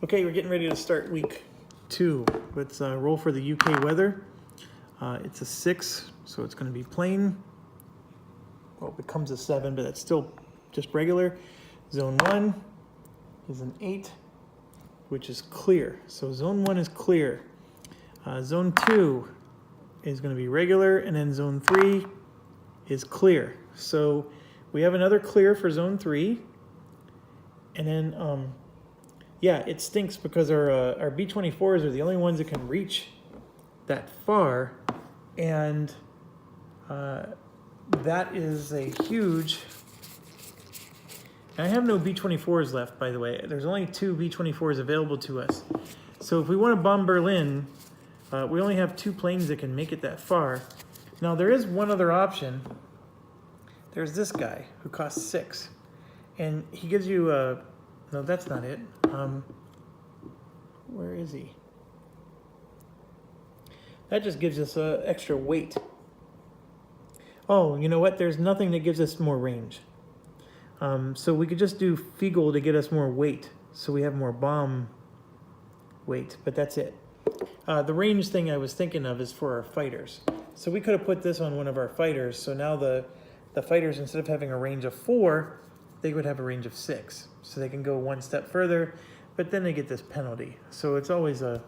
Okay, we're getting ready to start week 2. Let's roll for the UK weather. It's a 6, so it's going to be plain. Well, it becomes a 7, but that's still just regular. Zone 1 is an 8, which is clear. So zone 1 is clear. Zone 2 is going to be regular, and then zone 3 is clear. So we have another clear for zone 3. And then, yeah, it stinks because our B24s are the only ones that can reach that far. And that is a huge... And I have no B24s left, by the way. There's only 2 B24s available to us. So if we want to bomb Berlin, we only have 2 planes that can make it that far. Now, there is one other option. There's this guy who costs 6. And he gives you... no, that's not it. Where is he? That just gives us extra weight. Oh, you know what? There's nothing that gives us more range. So we could just do Fiegel to get us more weight. So we have more bomb weight, but that's it. The range thing I was thinking of is for our fighters. So we could have put this on one of our fighters. So now the fighters, instead of having a range of 4, they would have a range of 6. So they can go one step further, but then they get this penalty. So it's always a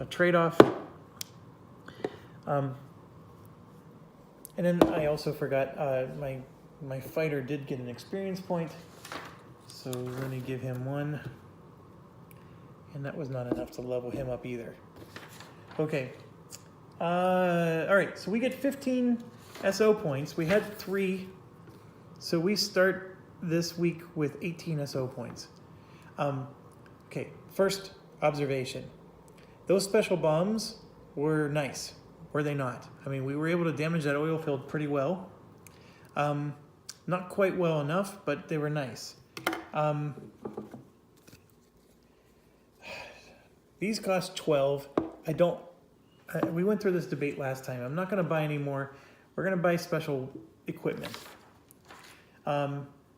trade-off. And then I also forgot, my fighter did get an experience point. So we're going to give him 1. And that was not enough to level him up either. Okay. All right, so we get 15 SO points. We had 3. So we start this week with 18 SO points. Okay, first observation. Those special bombs were nice, were they not? I mean, we were able to damage that oil field pretty well. Not quite well enough, but they were nice. These cost 12. We went through this debate last time. I'm not going to buy any more. We're going to buy special equipment.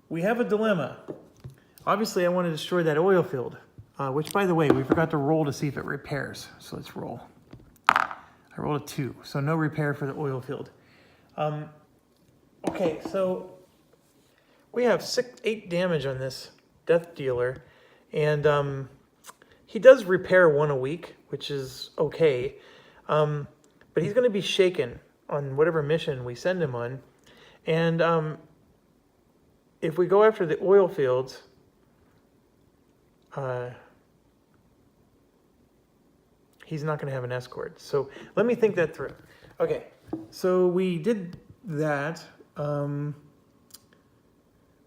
We have a dilemma. Obviously, I want to destroy that oil field, which, by the way, we forgot to roll to see if it repairs. So let's roll. I rolled a 2, so no repair for the oil field. Okay, so we have 8 damage on this death dealer, and he does repair 1 a week, which is okay, but he's going to be shaken on whatever mission we send him on, and if we go after the oil fields, he's not going to have an escort. So let me think that through. Okay, so we did that.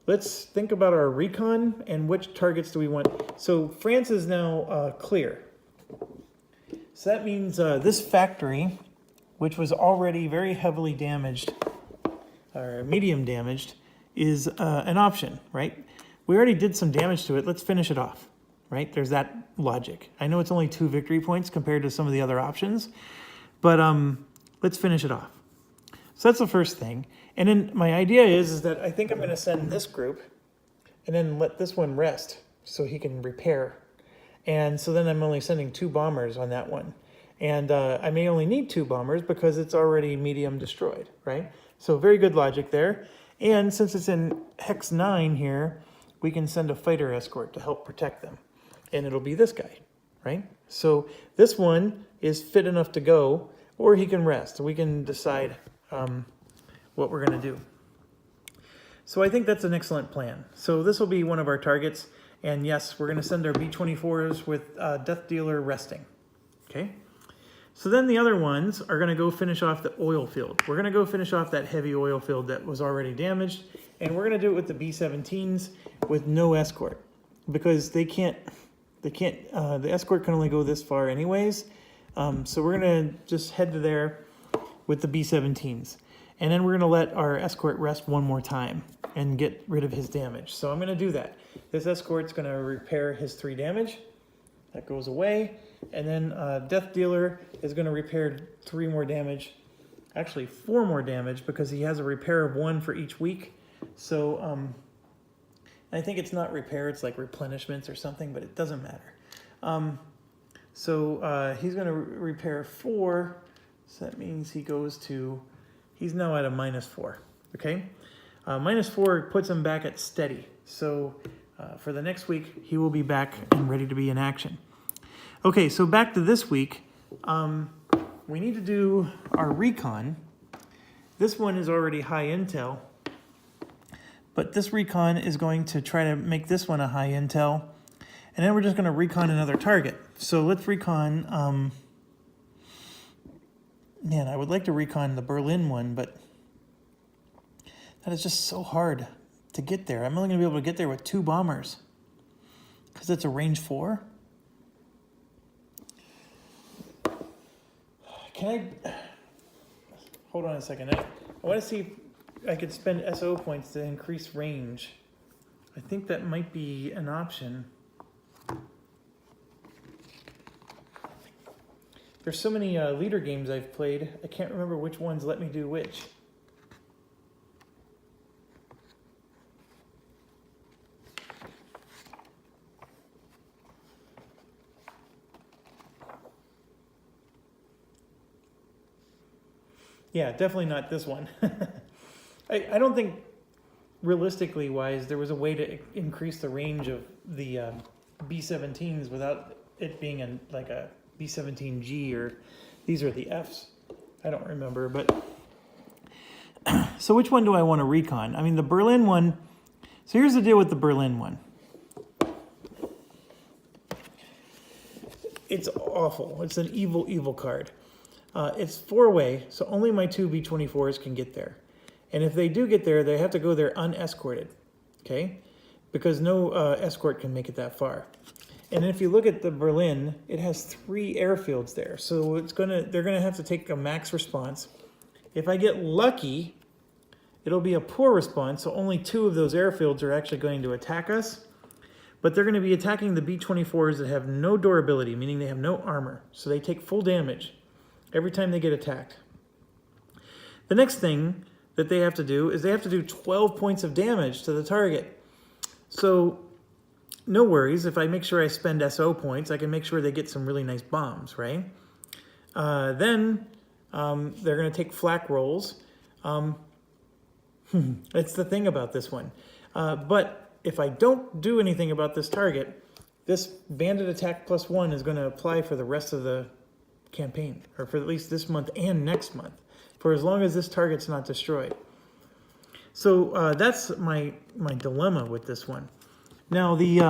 Let's think about our recon and which targets do we want. So France is now clear. So that means this factory, which was already very heavily damaged, or medium damaged, is an option, right? We already did some damage to it. Let's finish it off, right? There's that logic. I know it's only 2 victory points compared to some of the other options, but let's finish it off. So that's the first thing. And then my idea is that I think I'm going to send this group and then let this one rest so he can repair. And so then I'm only sending 2 bombers on that one. And I may only need 2 bombers because it's already medium destroyed, right? So very good logic there. And since it's in Hex 9 here, we can send a fighter escort to help protect them. And it'll be this guy, right? So this one is fit enough to go, or he can rest. We can decide what we're going to do. So I think that's an excellent plan. So this will be one of our targets. And yes, we're going to send our B-24s with Death Dealer resting. Okay? So then the other ones are going to go finish off the oil field. We're going to go finish off that heavy oil field that was already damaged. And we're going to do it with the B-17s with no escort. Because the escort can only go this far anyways. So we're going to just head to there with the B-17s. And then we're going to let our escort rest 1 more time and get rid of his damage. So I'm going to do that. This escort's going to repair his 3 damage. That goes away. And then Death Dealer is going to repair 3 more damage. Actually, 4 more damage because he has a repair of 1 for each week. So I think it's not repair, it's like replenishments or something, but it doesn't matter. So he's going to repair 4. So that means he goes to, he's now at a -4. Okay. -4 puts him back at steady. So for the next week, he will be back and ready to be in action. Okay, so back to this week. We need to do our recon. This one is already high intel, but this recon is going to try to make this one a high intel, and then we're just going to recon another target. So let's recon, man, I would like to recon the Berlin one, but that is just so hard to get there. I'm only going to be able to get there with 2 bombers because it's a range 4. Can I, hold on a second. I want to see if I could spend SO points to increase range. I think that might be an option. There's so many leader games I've played, I can't remember which ones let me do which. Yeah, definitely not this one. I don't think, realistically wise, there was a way to increase the range of the B-17s without it being like a B-17G, or these are the Fs. I don't remember, but... So which one do I want to recon? I mean, the Berlin one... So here's the deal with the Berlin one. It's awful. It's an evil, evil card. It's 4-way, so only my 2 B-24s can get there. And if they do get there, they have to go there unescorted, okay? Because no escort can make it that far. And if you look at the Berlin, it has 3 airfields there. So they're gonna have to take a max response. If I get lucky, it'll be a poor response, so only 2 of those airfields are actually going to attack us. But they're gonna be attacking the B-24s that have no durability, meaning they have no armor. So they take full damage every time they get attacked. The next thing that they have to do is they have to do 12 points of damage to the target. So no worries, if I make sure I spend SO points, I can make sure they get some really nice bombs, right? Then they're going to take flak rolls. That's the thing about this one. But if I don't do anything about this target, this bandit attack +1 is going to apply for the rest of the campaign, or for at least this month and next month, for as long as this target's not destroyed. So that's my dilemma with this one. Now the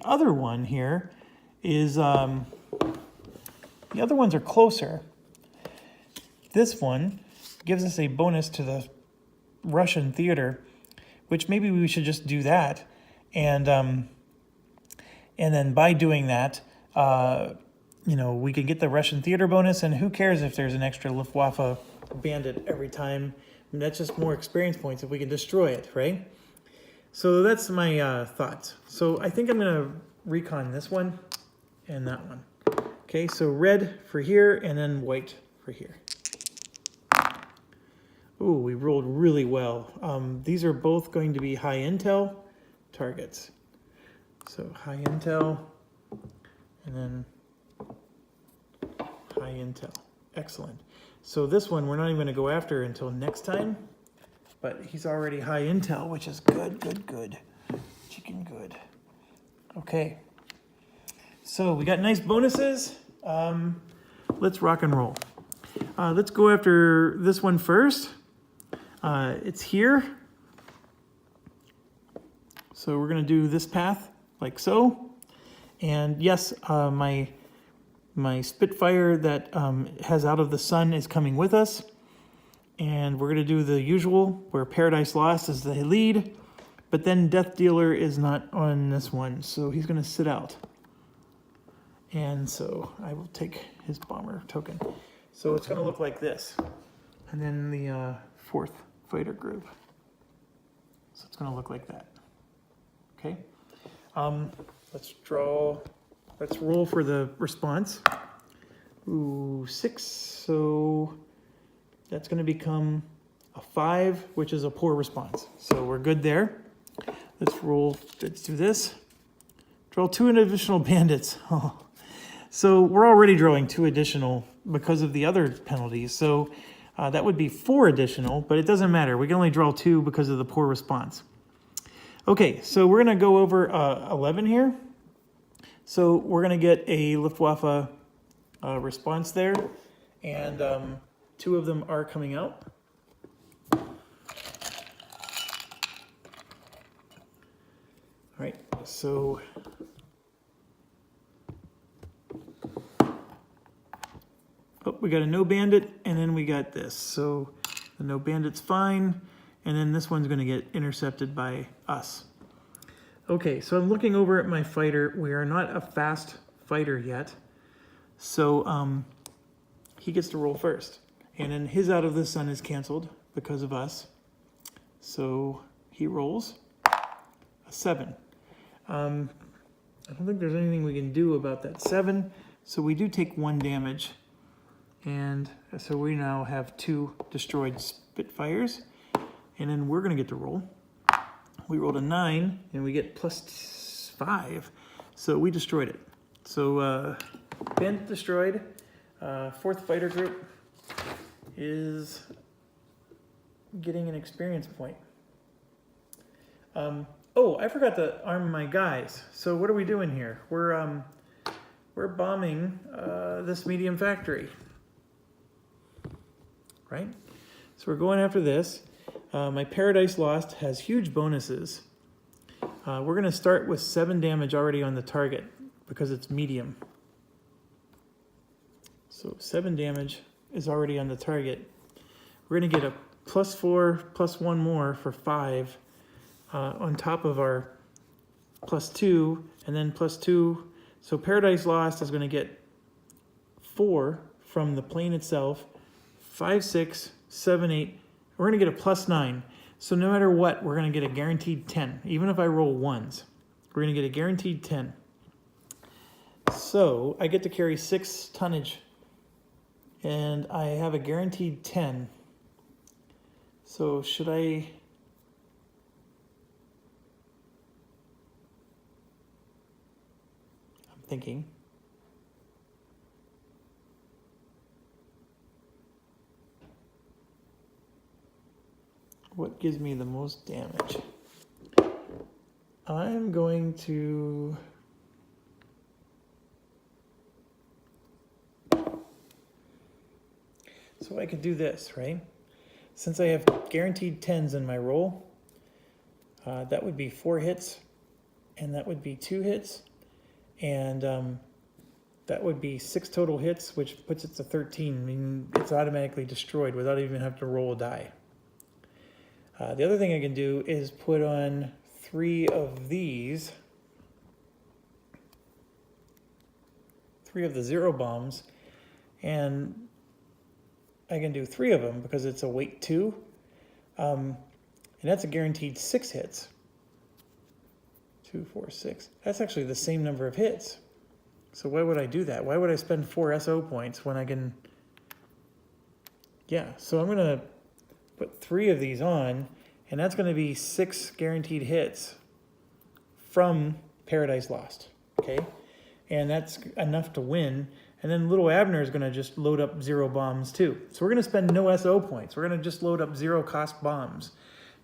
other one here is the other ones are closer. This one gives us a bonus to the Russian theater, which maybe we should just do that, and then by doing that, you know, we can get the Russian theater bonus, and who cares if there's an extra Luftwaffe bandit every time? I mean, that's just more experience points if we can destroy it, right? So that's my thoughts. So I think I'm going to recon this one and that one. Okay, so red for here and then white for here. Ooh, we rolled really well. These are both going to be high intel targets. So high intel and then high intel. Excellent. So this one we're not even going to go after until next time, but he's already high intel, which is good, good, good. Chicken good. Okay. So we got nice bonuses. Let's rock and roll. Let's go after this one first. It's here. So we're going to do this path like so. And yes, my Spitfire that has Out of the Sun is coming with us. And we're going to do the usual, where Paradise Lost is the lead. But then Death Dealer is not on this one, so he's going to sit out. And so I will take his bomber token. So it's going to look like this. And then the 4th fighter group. So it's going to look like that. Okay. Let's roll for the response. Ooh, 6. So that's going to become a 5, which is a poor response. So we're good there. Let's roll. Let's do this. Draw 2 additional bandits. Oh. So we're already drawing 2 additional because of the other penalties. So that would be 4 additional, but it doesn't matter. We can only draw 2 because of the poor response. Okay, so we're going to go over 11 here. So we're going to get a Luftwaffe response there, and 2 of them are coming out. All right, so we got a no bandit, and then we got this. So the no bandit's fine, and then this one's going to get intercepted by us. Okay, so I'm looking over at my fighter. We are not a fast fighter yet, so he gets to roll first. And then his out of the sun is canceled because of us. So he rolls a 7. I don't think there's anything we can do about that 7, so we do take 1 damage. And so we now have 2 destroyed Spitfires, and then we're going to get to roll. We rolled a 9, and we get +5, so we destroyed it. So bandit destroyed. 4th fighter group is getting an experience point. Oh, I forgot to arm my guys. So what are we doing here? We're bombing this medium factory, right? So we're going after this. My Paradise Lost has huge bonuses. We're going to start with 7 damage already on the target because it's medium. So 7 damage is already on the target. We're going to get a +4, +1 more for 5 on top of our +2, and then +2. So Paradise Lost is going to get 4 from the plane itself, 5, 6, 7, 8. We're going to get a +9. So no matter what, we're going to get a guaranteed 10. Even if I roll 1s, we're going to get a guaranteed 10. So I get to carry 6 tonnage, and I have a guaranteed 10. So should I... I'm thinking. What gives me the most damage? I'm going to... So I could do this, right? Since I have guaranteed 10s in my roll, that would be 4 hits, and that would be 2 hits, and that would be 6 total hits, which puts it to 13. I mean, it's automatically destroyed without even having to roll a die. The other thing I can do is put on 3 of these, 3 of the 0 bombs, and I can do 3 of them because it's a weight 2, and that's a guaranteed 6 hits. 2, 4, 6. That's actually the same number of hits. So why would I do that? Why would I spend 4 SO points when I can... Yeah, so I'm going to put 3 of these on, and that's going to be 6 guaranteed hits from Paradise Lost, okay? And that's enough to win. And then little Abner is going to just load up 0 bombs too. So we're going to spend no SO points. We're going to just load up 0 cost bombs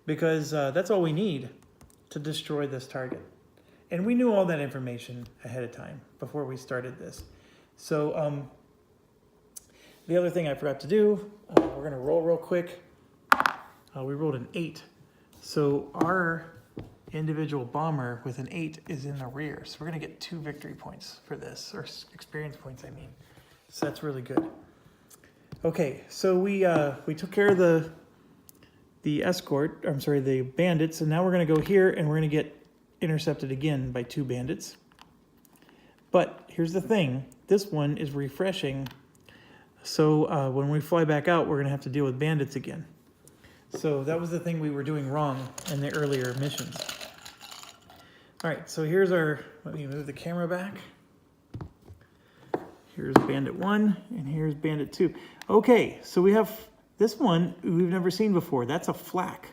because that's all we need to destroy this target. And we knew all that information ahead of time before we started this. So the other thing I forgot to do, we're going to roll real quick. We rolled an 8. So our individual bomber with an 8 is in the rear. So we're going to get 2 victory points for this, or experience points, I mean. So that's really good. Okay, so we took care of the escort, I'm sorry, the bandits, and now we're going to go here and we're going to get intercepted again by 2 bandits. But here's the thing, this one is refreshing, so when we fly back out, we're going to have to deal with bandits again. So that was the thing we were doing wrong in the earlier missions. All right, so here's our, let me move the camera back. Here's Bandit 1, and here's Bandit 2. Okay, so we have this one we've never seen before. That's a flak.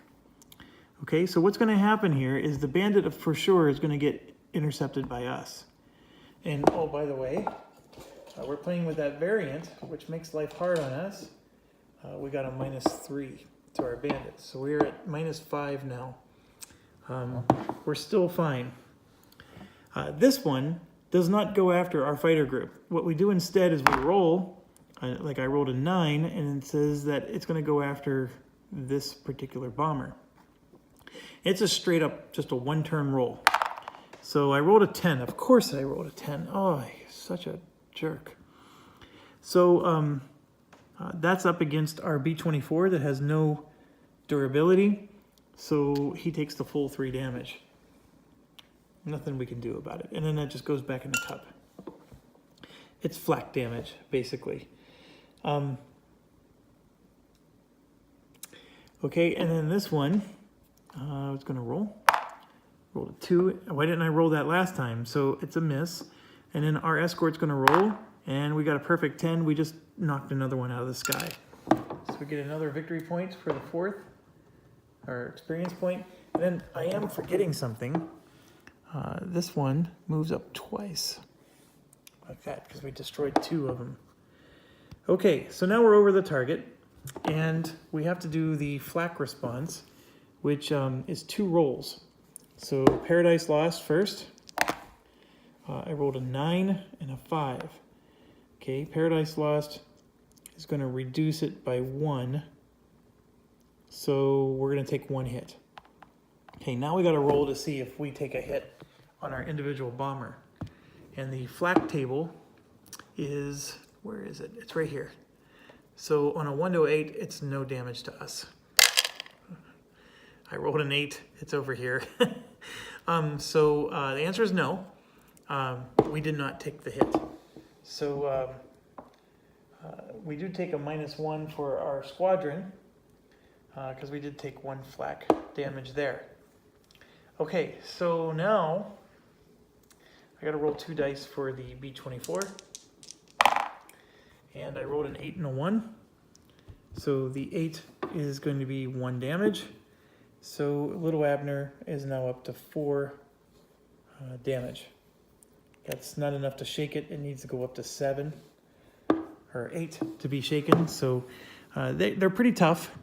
Okay, so what's going to happen here is the bandit for sure is going to get intercepted by us. And oh, by the way, we're playing with that variant, which makes life hard on us. We got a -3 to our bandits, so we're at -5 now. We're still fine. This one does not go after our fighter group. What we do instead is we roll, like I rolled a 9, and it says that it's going to go after this particular bomber. It's a straight up, just a one-turn roll. So I rolled a 10. Of course I rolled a 10. Oh, such a jerk. So that's up against our B24 that has no durability. So he takes the full 3 damage. Nothing we can do about it. And then that just goes back in the cup. It's flak damage, basically. Okay, and then this one, I was going to roll. Rolled a 2. Why didn't I roll that last time? So it's a miss. And then our escort's going to roll, and we got a perfect 10. We just knocked another one out of the sky. So we get another victory point for the 4th, or experience point. And then I am forgetting something. This one moves up twice, like that, because we destroyed 2 of them. Okay, so now we're over the target, and we have to do the flak response, which is 2 rolls. So Paradise Lost first. I rolled a 9 and a 5. Okay, Paradise Lost is going to reduce it by 1. So we're going to take 1 hit. Okay, now we got to roll to see if we take a hit on our individual bomber. And the flak table is, where is it? It's right here. So on a 1 to 8, it's no damage to us. I rolled an 8, it's over here. So the answer is no. We did not take the hit. So we do take a -1 for our squadron, because we did take 1 flak damage there. Okay, so now I got to roll 2 dice for the B24, and I rolled an 8 and a 1. So the 8 is going to be 1 damage. So Little Abner is now up to 4 damage. That's not enough to shake it. It needs to go up to 7 or 8 to be shaken. So they're pretty tough.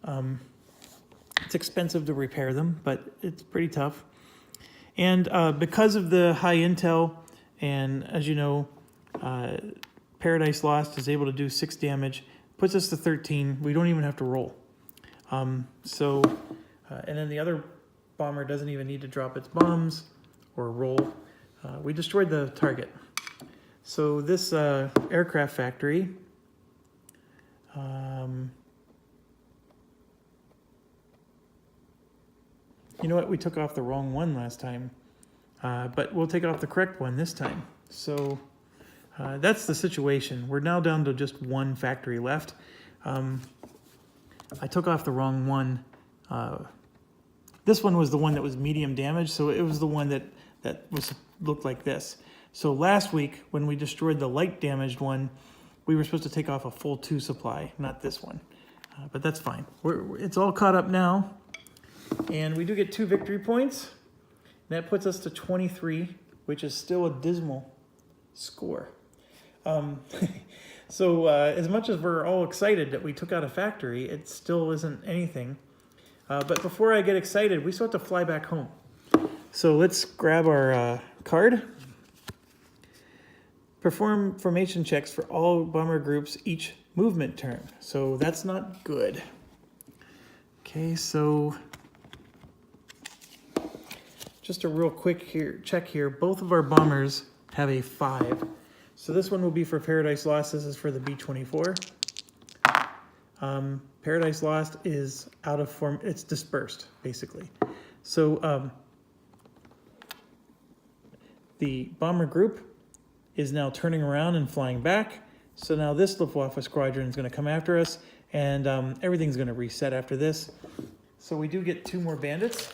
It's expensive to repair them, but it's pretty tough. And because of the high intel, and as you know, Paradise Lost is able to do 6 damage, puts us to 13. We don't even have to roll. And then the other bomber doesn't even need to drop its bombs or roll. We destroyed the target. So this aircraft factory, you know what? We took off the wrong one last time, but we'll take off the correct one this time. So that's the situation. We're now down to just 1 factory left. I took off the wrong one. This one was the one that was medium damage, so it was the one that looked like this. So last week, when we destroyed the light damaged one, we were supposed to take off a full 2 supply, not this one. But that's fine. It's all caught up now. And we do get 2 victory points. That puts us to 23, which is still a dismal score. So as much as we're all excited that we took out a factory, it still isn't anything. But before I get excited, we still have to fly back home. So let's grab our card. Perform formation checks for all bomber groups each movement turn. So that's not good. Okay, so just a real quick check here. Both of our bombers have a 5. So this one will be for Paradise Lost. This is for the B24. Paradise Lost is out of form. It's dispersed, basically. So the bomber group is now turning around and flying back. So now this Luftwaffe squadron is going to come after us, and everything's going to reset after this. So we do get 2 more bandits.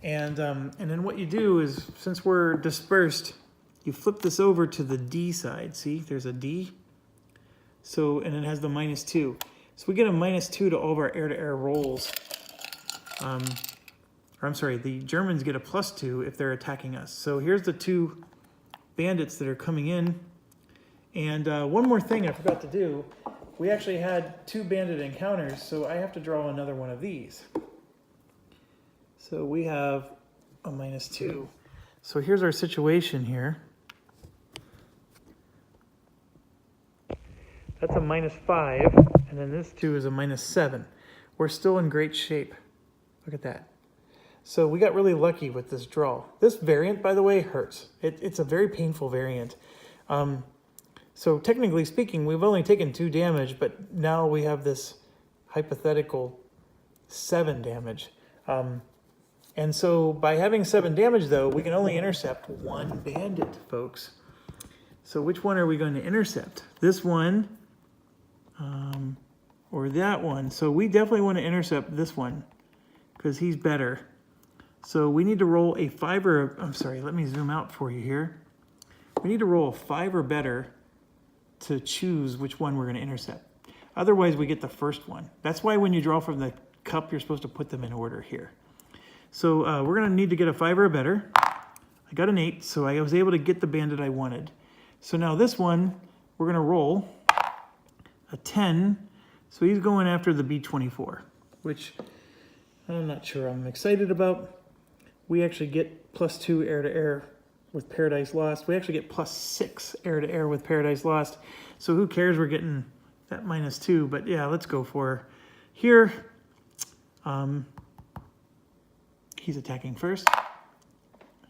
And then what you do is, since we're dispersed, you flip this over to the D side. See, there's a D. So, and it has the -2. So we get a -2 to all of our air-to-air rolls, or I'm sorry, the Germans get a +2 if they're attacking us. So here's the 2 bandits that are coming in. And one more thing I forgot to do. We actually had 2 bandit encounters, so I have to draw another one of these. So we have a -2. So here's our situation here. That's a -5, and then this 2 is a -7. We're still in great shape. Look at that. So we got really lucky with this draw. This variant, by the way, hurts. It's a very painful variant. So technically speaking, we've only taken 2 damage, but now we have this hypothetical 7 damage. And so by having 7 damage, though, we can only intercept 1 bandit, folks. So which one are we going to intercept? This one or that one? So we definitely want to intercept this one because he's better. So we need to roll a 5 or, I'm sorry, let me zoom out for you here. We need to roll a 5 or better to choose which one we're going to intercept. Otherwise, we get the first one. That's why when you draw from the cup, you're supposed to put them in order here. So we're going to need to get a 5 or better. I got an 8, so I was able to get the bandit I wanted. So now this one, we're going to roll a 10. So he's going after the B24, which I'm not sure I'm excited about. We actually get +2 air to air with Paradise Lost. We actually get +6 air to air with Paradise Lost. So who cares? We're getting that -2, but yeah, let's go for here. He's attacking first.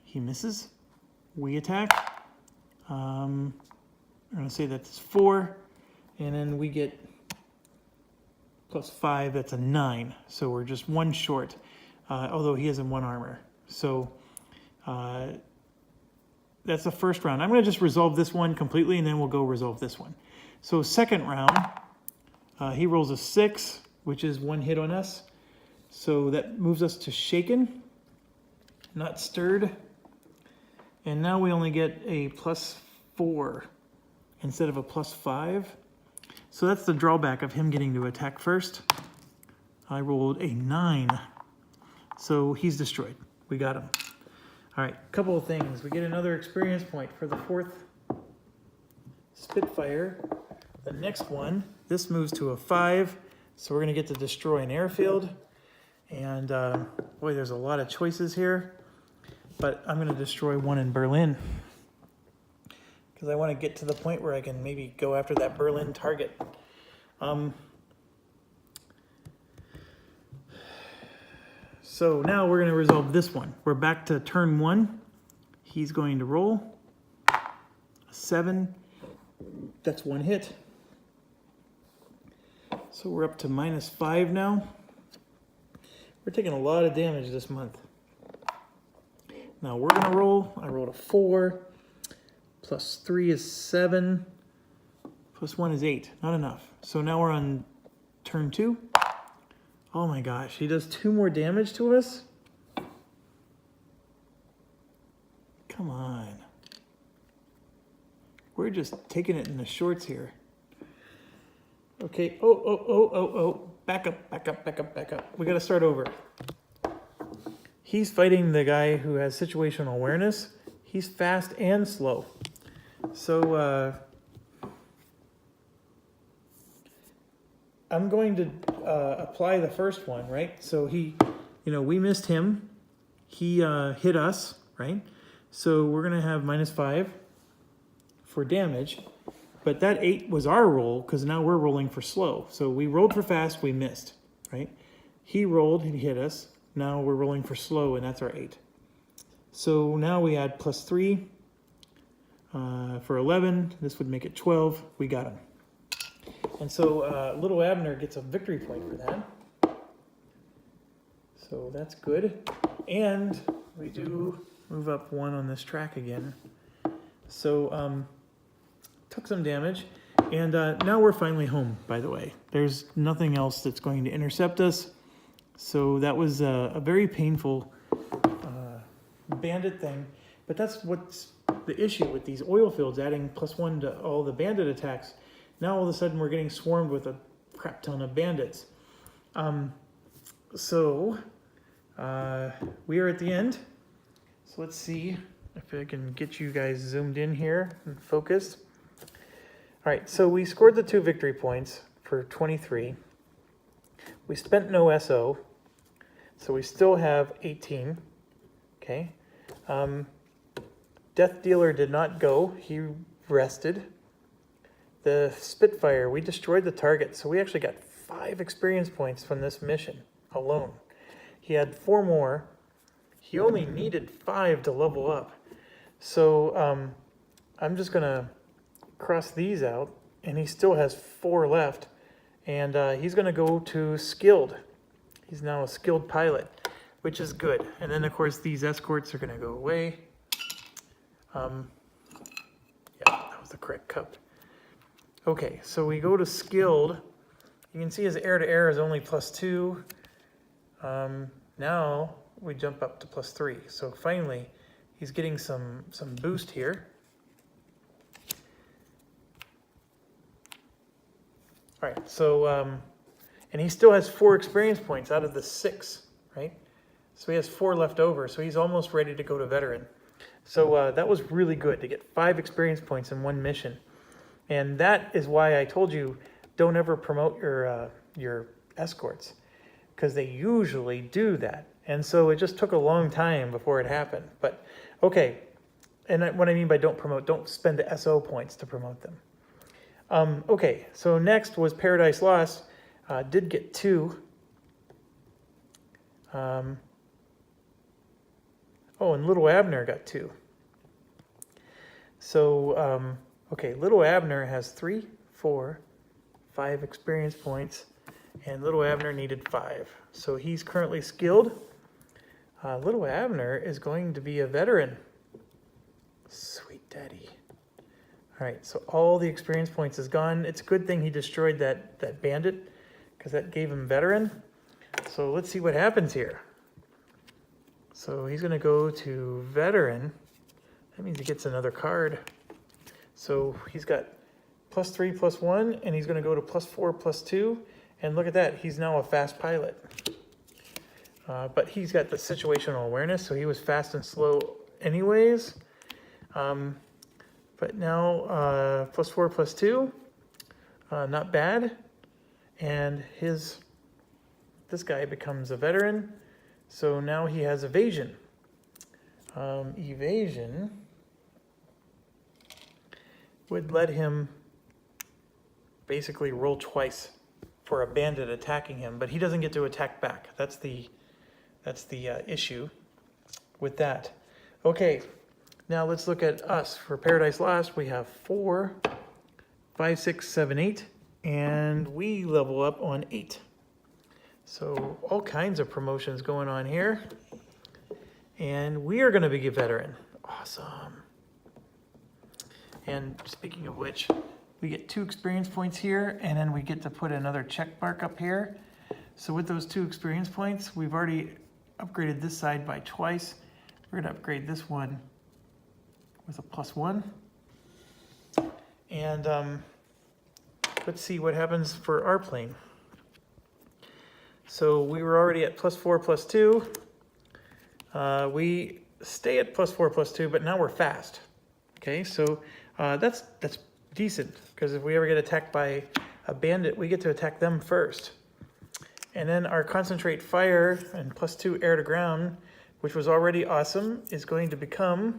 He misses. We attack. I'm going to say that's 4, and then we get +5. That's a 9. So we're just 1 short, although he is in 1 armor. So that's the first round. I'm going to just resolve this one completely, and then we'll go resolve this one. So second round, he rolls a 6, which is 1 hit on us. So that moves us to shaken, not stirred. And now we only get a +4 instead of a +5. So that's the drawback of him getting to attack first. I rolled a 9. So he's destroyed. We got him. All right, couple of things. We get another experience point for the 4th Spitfire. The next one, this moves to a 5. So we're going to get to destroy an airfield. And boy, there's a lot of choices here. But I'm going to destroy one in Berlin. Because I want to get to the point where I can maybe go after that Berlin target. So now we're going to resolve this one. We're back to turn 1. He's going to roll a 7. That's 1 hit. So we're up to -5 now. We're taking a lot of damage this month. Now we're going to roll. I rolled a 4. +3 is 7. +1 is 8. Not enough. So now we're on turn 2. Oh my gosh, he does 2 more damage to us? Come on. We're just taking it in the shorts here. Okay, oh. Back up. We gotta start over. He's fighting the guy who has situational awareness. He's fast and slow. So, I'm going to apply the first one, right? So we missed him. He hit us, right? So we're going to have -5 for damage. But that 8 was our roll because now we're rolling for slow. So we rolled for fast, we missed, right? He rolled, he hit us. Now we're rolling for slow, and that's our 8. So now we add +3 for 11. This would make it 12. We got him. And so little Abner gets a victory point for that. So that's good. And we do move up 1 on this track again. So took some damage. And now we're finally home, by the way. There's nothing else that's going to intercept us. So that was a very painful bandit thing. But that's what's the issue with these oil fields, adding +1 to all the bandit attacks. Now all of a sudden we're getting swarmed with a crap ton of bandits. So we are at the end. So let's see if I can get you guys zoomed in here and focused. All right, so we scored the 2 victory points for 23. We spent no SO, so we still have 18. Okay. Death Dealer did not go. He rested. The Spitfire, we destroyed the target, so we actually got 5 experience points from this mission alone. He had 4 more. He only needed 5 to level up. So I'm just going to cross these out, and he still has 4 left. And he's going to go to Skilled. He's now a Skilled pilot, which is good. And then, of course, these escorts are going to go away. Yeah, that was the correct cup. Okay, so we go to Skilled. You can see his air-to-air is only +2. Now we jump up to +3. So finally, he's getting some boost here. All right, so, and he still has 4 experience points out of the 6, right? So he has 4 left over, so he's almost ready to go to Veteran. So that was really good to get 5 experience points in one mission. And that is why I told you, don't ever promote your escorts, because they usually do that. And so it just took a long time before it happened. But okay, and what I mean by don't promote, don't spend the SO points to promote them. Okay, so next was Paradise Lost. Did get 2. Oh, and Little Abner got 2. So, okay, Little Abner has 3, 4, 5 experience points, and Little Abner needed 5. So he's currently Skilled. Little Abner is going to be a Veteran. Sweet daddy. All right, so all the experience points is gone. It's a good thing he destroyed that bandit, because that gave him Veteran. So let's see what happens here. So he's going to go to Veteran. That means he gets another card. So he's got +3, +1, and he's going to go to +4, +2. And look at that, he's now a fast pilot. But he's got the situational awareness, so he was fast and slow anyways. But now +4, +2, not bad. And this guy becomes a Veteran. So now he has Evasion. Evasion would let him basically roll twice for a bandit attacking him, but he doesn't get to attack back. That's the issue with that. Okay, now let's look at us. For Paradise Lost, we have 4, 5, 6, 7, 8, and we level up on 8. So all kinds of promotions going on here. And we are going to be a Veteran. Awesome. And speaking of which, we get 2 experience points here, and then we get to put another check mark up here. So with those 2 experience points, we've already upgraded this side by twice. We're going to upgrade this one with a +1. And let's see what happens for our plane. So we were already at +4, +2. We stay at +4, +2, but now we're fast. Okay, so that's decent, because if we ever get attacked by a bandit, we get to attack them first. And then our Concentrate Fire and +2 air to ground, which was already awesome, is going to become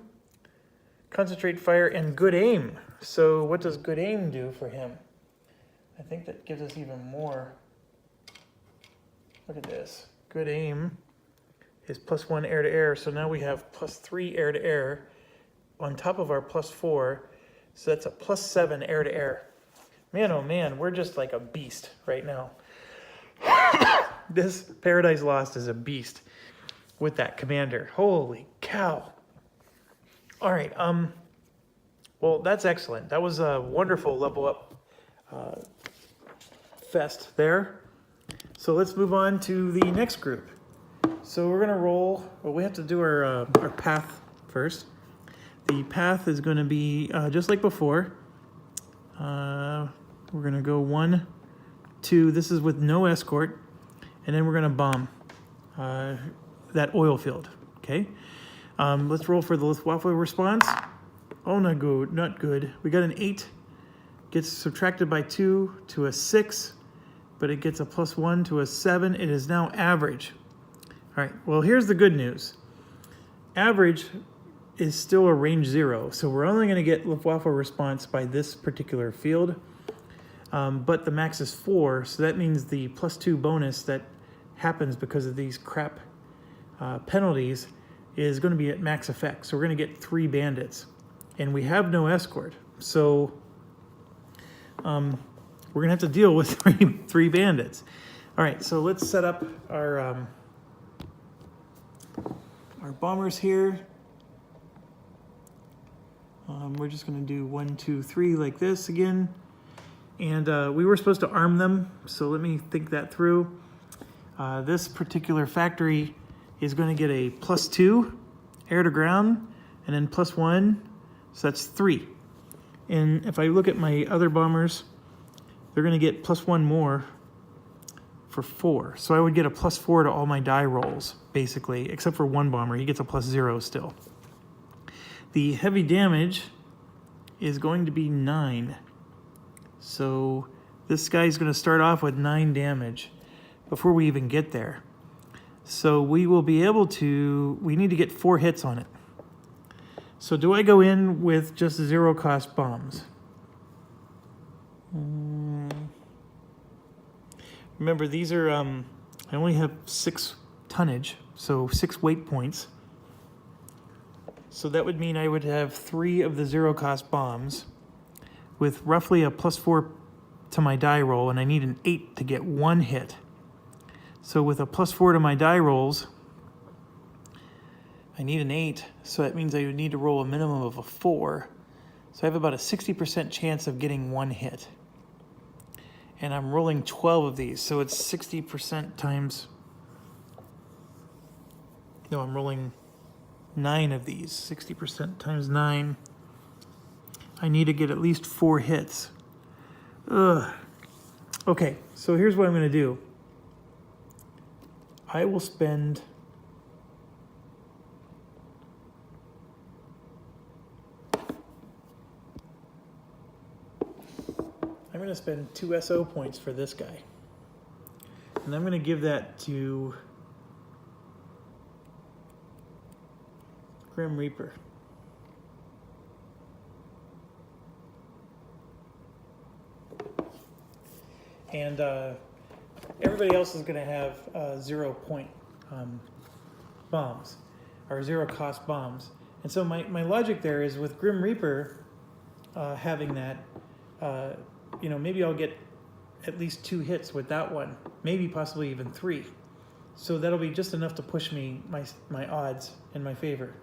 Concentrate Fire and Good Aim. So what does Good Aim do for him? I think that gives us even more. Look at this. Good Aim is +1 air to air, so now we have +3 air to air on top of our +4, so that's a +7 air to air. Man, oh man, we're just like a beast right now. This Paradise Lost is a beast with that commander. Holy cow. All right, well, that's excellent. That was a wonderful level up fest there. So let's move on to the next group. So we're gonna roll, well, we have to do our path first. The path is gonna be just like before. We're gonna go 1, 2, this is with no escort, and then we're gonna bomb. that oil field, okay? Let's roll for the Luftwaffe response. Oh, not good, not good. We got an 8, gets subtracted by 2 to a 6, but it gets a +1 to a 7. It is now average. All right, well, here's the good news. Average is still a range 0, so we're only going to get Luftwaffe response by this particular field, but the max is 4, so that means the +2 bonus that happens because of these crap penalties is going to be at max effect. So we're going to get 3 bandits, and we have no escort, so we're going to have to deal with three bandits. All right, so let's set up our bombers here. We're just going to do 1, 2, 3 like this again. And we were supposed to arm them, so let me think that through. This particular factory is going to get a +2 air to ground, and then +1, so that's 3. And if I look at my other bombers, they're going to get +1 more for 4. So I would get a +4 to all my die rolls, basically, except for one bomber. He gets a +0 still. The heavy damage is going to be 9. So this guy's going to start off with 9 damage before we even get there. So we will be able to, we need to get 4 hits on it. So do I go in with just 0 cost bombs? Remember, these are, I only have 6 tonnage, so 6 weight points. So that would mean I would have 3 of the 0 cost bombs with roughly a +4 to my die roll, and I need an 8 to get 1 hit. So with a +4 to my die rolls, I need an 8, so that means I would need to roll a minimum of a 4. So I have about a 60% chance of getting 1 hit. And I'm rolling 12 of these, so it's 60% times... No, I'm rolling 9 of these. 60% times 9. I need to get at least 4 hits. Ugh. Okay, so here's what I'm going to do. I will spend... I'm going to spend 2 SO points for this guy. And I'm going to give that to Grim Reaper. And everybody else is going to have 0 point bombs, or 0 cost bombs. And so my logic there is with Grim Reaper having that, you know, maybe I'll get at least 2 hits with that one, maybe possibly even 3. So that'll be just enough to push me my odds in my favor.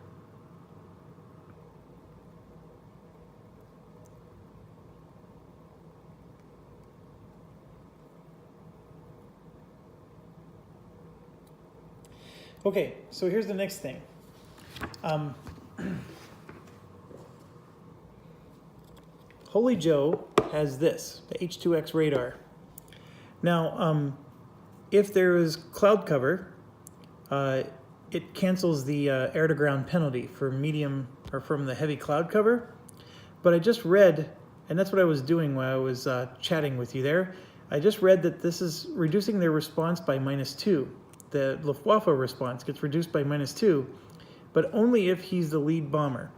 Okay, so here's the next thing. Holy Joe has this, the H2X radar. Now, if there is cloud cover, it cancels the air-to-ground penalty for medium or from the heavy cloud cover. But I just read, and that's what I was doing while I was chatting with you there, I just read that this is reducing their response by -2. The Luftwaffe response gets reduced by -2, but only if he's the lead bomber.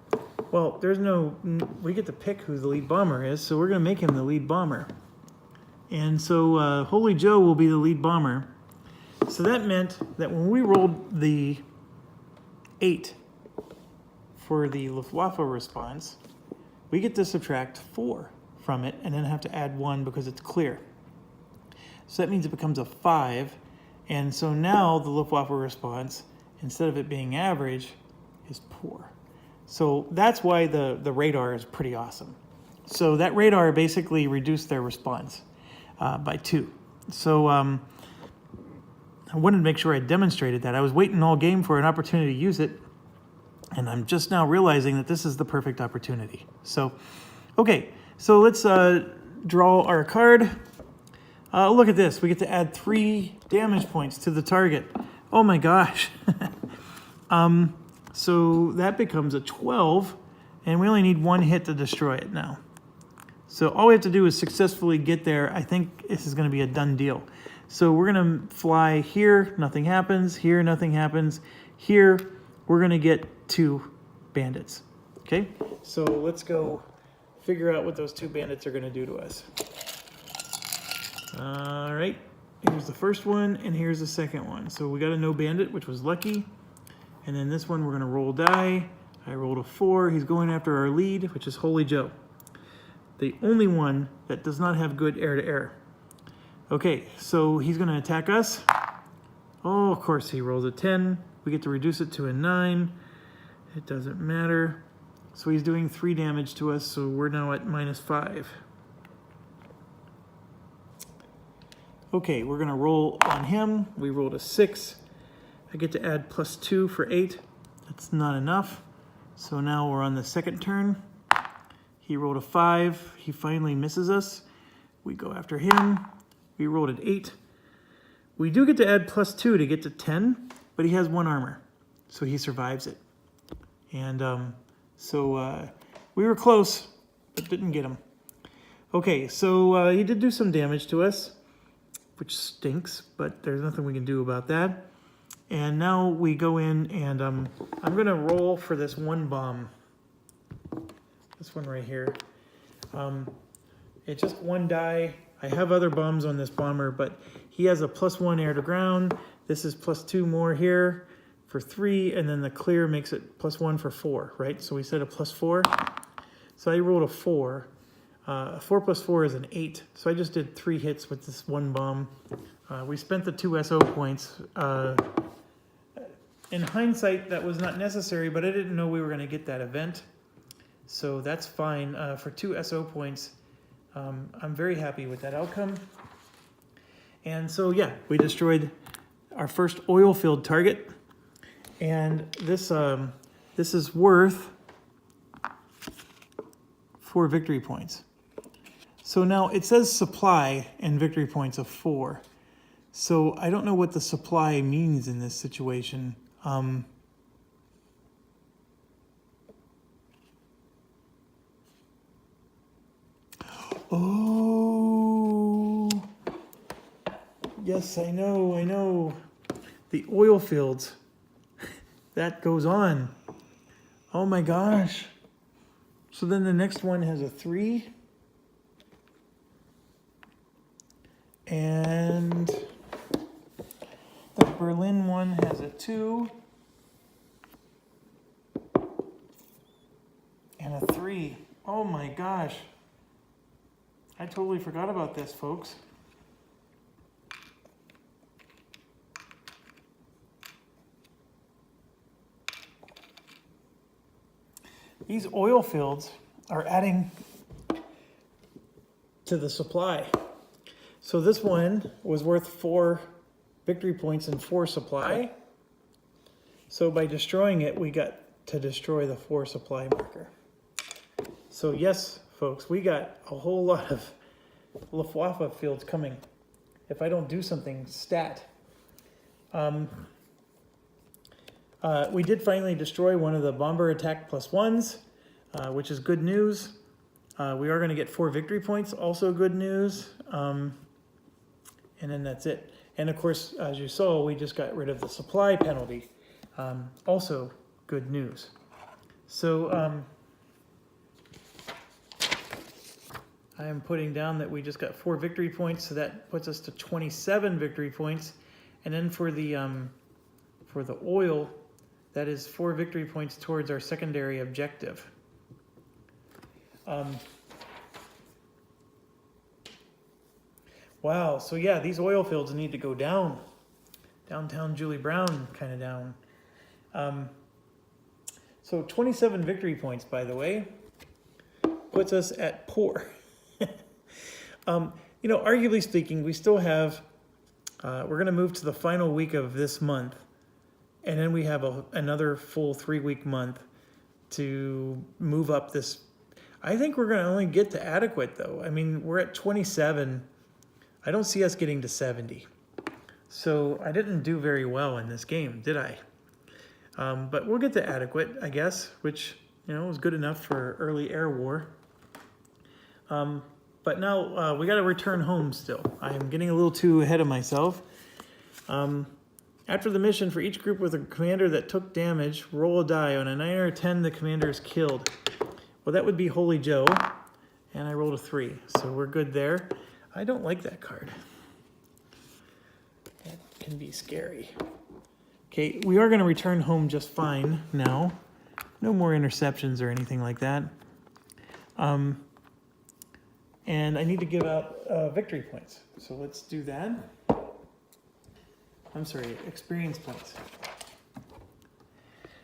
Well, there's no, we get to pick who the lead bomber is, so we're going to make him the lead bomber. And so Holy Joe will be the lead bomber. So that meant that when we rolled the 8 for the Luftwaffe response, we get to subtract 4 from it and then have to add 1 because it's clear. So that means it becomes a 5. And so now the Luftwaffe response, instead of it being average, is poor. So that's why the radar is pretty awesome. So that radar basically reduced their response by 2. So I wanted to make sure I demonstrated that. I was waiting all game for an opportunity to use it, and I'm just now realizing that this is the perfect opportunity. So, okay, so let's draw our card. Look at this. We get to add 3 damage points to the target. Oh my gosh. So that becomes a 12, and we only need one hit to destroy it now. So all we have to do is successfully get there. I think this is going to be a done deal. So we're going to fly here, nothing happens. Here, nothing happens. Here, we're going to get 2 bandits. Okay, so let's go figure out what those 2 bandits are going to do to us. All right, here's the first one, and here's the second one. So we got a no bandit, which was lucky. And then this one, we're going to roll die. I rolled a 4. He's going after our lead, which is Holy Joe. The only one that does not have good air-to-air. Okay, so he's going to attack us. Oh, of course, he rolls a 10. We get to reduce it to a 9. It doesn't matter. So he's doing 3 damage to us, so we're now at -5. Okay, we're going to roll on him. We rolled a 6. I get to add +2 for 8. That's not enough. So now we're on the second turn. He rolled a 5. He finally misses us. We go after him. We rolled an 8. We do get to add +2 to get to 10, but he has 1 armor, so he survives it. And we were close, but didn't get him. Okay, so he did do some damage to us, which stinks, but there's nothing we can do about that. And now we go in, and I'm going to roll for this 1 bomb. This one right here. It's just 1 die. I have other bombs on this bomber, but he has a +1 air to ground. This is +2 more here for 3, and then the clear makes it +1 for 4, right? So we said a +4. So I rolled a 4. 4 + 4 is an 8. So I just did 3 hits with this 1 bomb. We spent the 2 SO points. In hindsight, that was not necessary, but I didn't know we were going to get that event. So that's fine. For 2 SO points, I'm very happy with that outcome. And so, yeah, we destroyed our first oil-filled target. And this is worth 4 victory points. So now it says supply and victory points of 4. So I don't know what the supply means in this situation. Oh, yes, I know. The oil fields, that goes on. Oh my gosh. So then the next one has a 3. And the Berlin one has a 2. And a 3. Oh my gosh. I totally forgot about this, folks. These oil fields are adding to the supply. So this one was worth 4 victory points and 4 supply. So by destroying it, we got to destroy the 4 supply marker. So yes, folks, we got a whole lot of Luftwaffe fields coming if I don't do something stat. We did finally destroy one of the bomber attack +1s, which is good news. We are going to get 4 victory points, also good news. And then that's it. And of course, as you saw, we just got rid of the supply penalty. Also good news. So I am putting down that we just got 4 victory points, so that puts us to 27 victory points. And then for the oil, that is 4 victory points towards our secondary objective. Wow, so yeah, these oil fields need to go down. Downtown Julie Brown kind of down. So 27 victory points, by the way, puts us at poor. You know, arguably speaking, we still have, we're going to move to the final week of this month. And then we have another full 3-week month to move up this. I think we're going to only get to adequate, though. I mean, we're at 27. I don't see us getting to 70. So I didn't do very well in this game, did I? But we'll get to adequate, I guess, which, you know, was good enough for early air war. But now we got to return home still. I am getting a little too ahead of myself. After the mission, for each group with a commander that took damage, roll a die. On a 9 or a 10, the commander is killed. Well, that would be Holy Joe, and I rolled a 3, so we're good there. I don't like that card. That can be scary. Okay, we are going to return home just fine now. No more interceptions or anything like that. And I need to give out victory points. So let's do that. I'm sorry, experience points.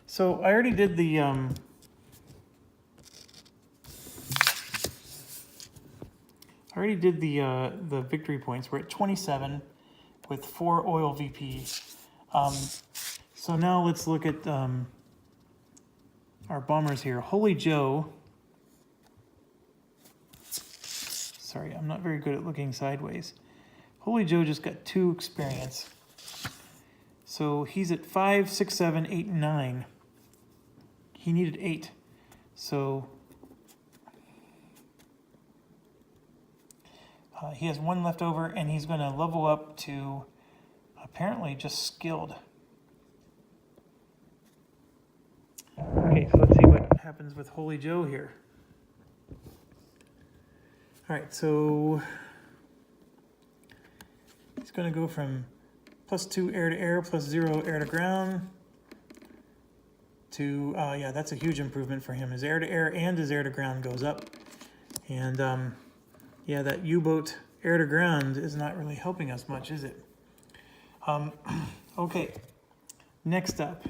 So I already did the the victory points. We're at 27 with 4 oil VP. So now let's look at our bombers here. Holy Joe. Sorry, I'm not very good at looking sideways. Holy Joe just got 2 experience. So he's at 5, 6, 7, 8, 9. He needed 8. So he has 1 left over, and he's going to level up to apparently just skilled. Okay, so let's see what happens with Holy Joe here. All right, so he's going to go from +2 air to air, +0 air to ground to, yeah, that's a huge improvement for him. His air to air and his air to ground goes up. And yeah, that U-boat air to ground is not really helping us much, is it? Okay, next up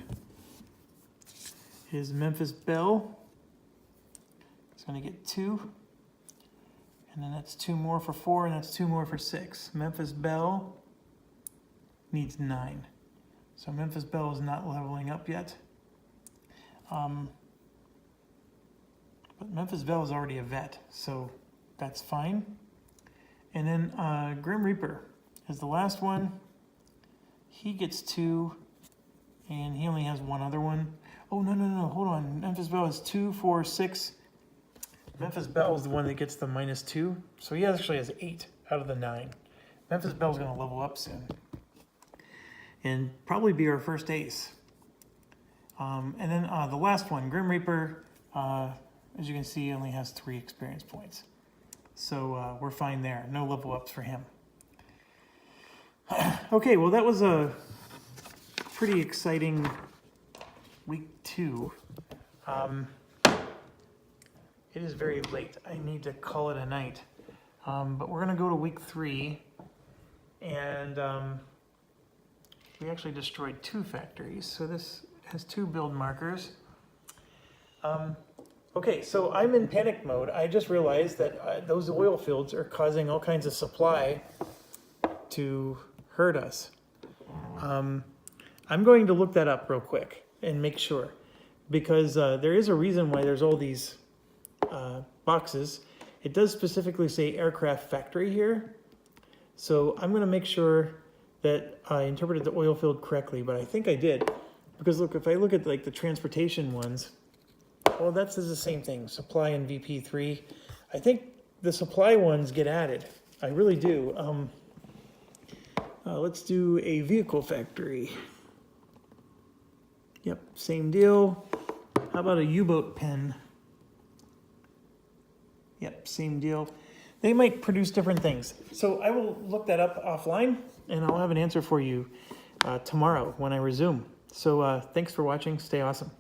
is Memphis Belle. He's going to get 2. And then that's 2 more for 4, and that's 2 more for 6. Memphis Belle needs 9. So Memphis Belle is not leveling up yet. But Memphis Belle is already a vet, so that's fine. And then Grim Reaper is the last one. He gets 2, and he only has 1 other one. Oh, no, hold on. Memphis Belle is 2, 4, 6. Memphis Belle is the one that gets the -2, so he actually has 8 out of the 9. Memphis Belle is going to level up soon and probably be our first ace. And then the last one, Grim Reaper, as you can see, only has 3 experience points. So we're fine there. No level ups for him. Okay, well, that was a pretty exciting week 2. It is very late. I need to call it a night. But we're going to go to week 3. And we actually destroyed 2 factories. So this has 2 build markers. Okay, so I'm in panic mode. I just realized that those oil fields are causing all kinds of supply to hurt us. I'm going to look that up real quick and make sure. Because there is a reason why there's all these boxes. It does specifically say aircraft factory here. So I'm going to make sure that I interpreted the oil field correctly, but I think I did. Because look, if I look at like the transportation ones, well, that's the same thing, supply and VP3. I think the supply ones get added. I really do. Let's do a vehicle factory. Yep, same deal. How about a U-boat pen? Yep, same deal. They might produce different things. So I will look that up offline, and I'll have an answer for you tomorrow when I resume. So thanks for watching. Stay awesome.